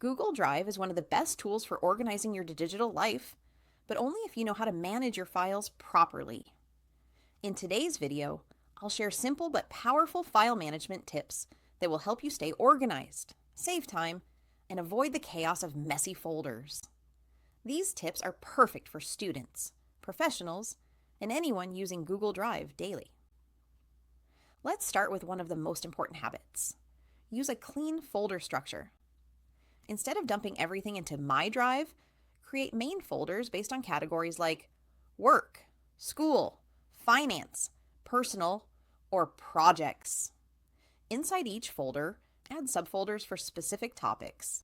Google Drive is one of the best tools for organizing your digital life, but only if you know how to manage your files properly. In today's video, I'll share simple but powerful file management tips that will help you stay organized, save time, and avoid the chaos of messy folders. These tips are perfect for students, professionals, and anyone using Google Drive daily. Let's start with one of the most important habits. Use a clean folder structure. Instead of dumping everything into My Drive, create main folders based on categories like work, school, finance, personal, or projects. Inside each folder, add subfolders for specific topics.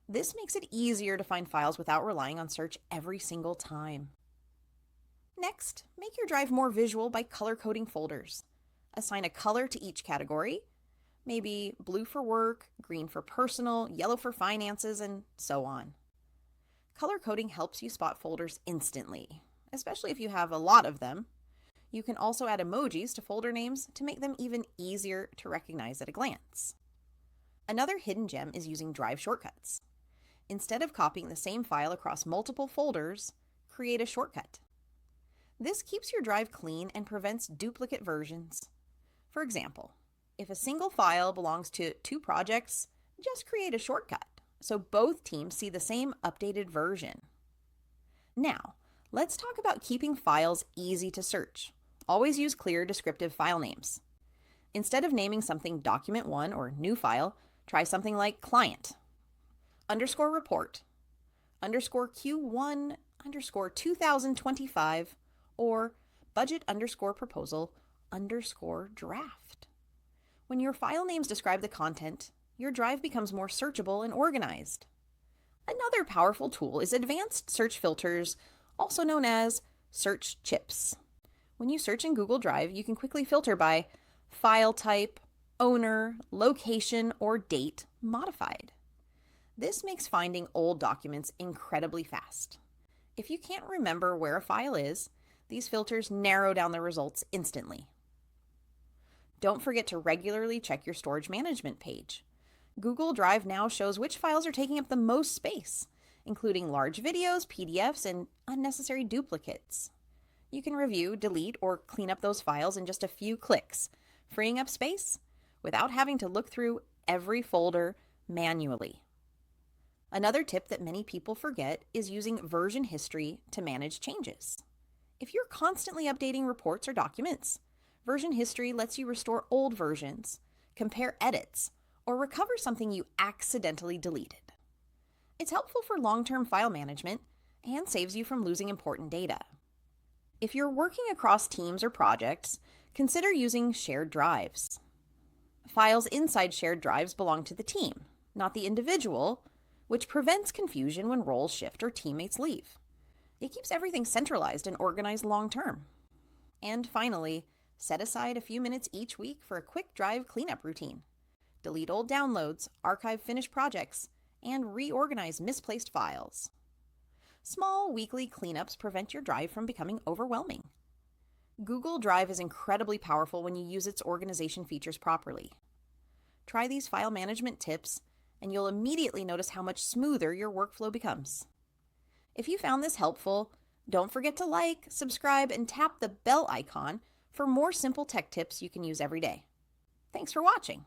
This makes it easier to find files without relying on search every single time. Next, make your drive more visual by color-coding folders. Assign a color to each category, maybe blue for work, green for personal, yellow for finances, and so on. Color coding helps you spot folders instantly, especially if you have a lot of them. You can also add emojis to folder names to make them even easier to recognize at a glance. Another hidden gem is using Drive shortcuts. Instead of copying the same file across multiple folders, create a shortcut. This keeps your drive clean and prevents duplicate versions. For example, if a single file belongs to 2 projects, just create a shortcut so both teams see the same updated version. Now, let's talk about keeping files easy to search. Always use clear descriptive file names. Instead of naming something document 1 or new file, try something like client, underscore report, underscore Q1 underscore 2025, or budget underscore proposal underscore draft. When your file names describe the content, your drive becomes more searchable and organized. Another powerful tool is advanced search filters, also known as search chips. When you search in Google Drive, you can quickly filter by file type, owner, location, or date modified. This makes finding old documents incredibly fast. If you can't remember where a file is, these filters narrow down the results instantly. Don't forget to regularly check your storage management page. Google Drive now shows which files are taking up the most space, including large videos, PDFs, and unnecessary duplicates. You can review, delete, or clean up those files in just a few clicks, freeing up space without having to look through every folder manually. Another tip that many people forget is using version history to manage changes. If you're constantly updating reports or documents, version history lets you restore old versions, compare edits, or recover something you accidentally deleted. It's helpful for long-term file management and saves you from losing important data. If you're working across teams or projects, consider using shared drives. Files inside shared drives belong to the team, not the individual, which prevents confusion when roles shift or teammates leave. It keeps everything centralized and organized long-term. And finally, set aside a few minutes each week for a quick drive cleanup routine. Delete old downloads, archive finished projects, and reorganize misplaced files. Small weekly cleanups prevent your drive from becoming overwhelming. Google Drive is incredibly powerful when you use its organization features properly. Try these file management tips, and you'll immediately notice how much smoother your workflow becomes. If you found this helpful, don't forget to like, subscribe, and tap the bell icon for more simple tech tips you can use every day. Thanks for watching.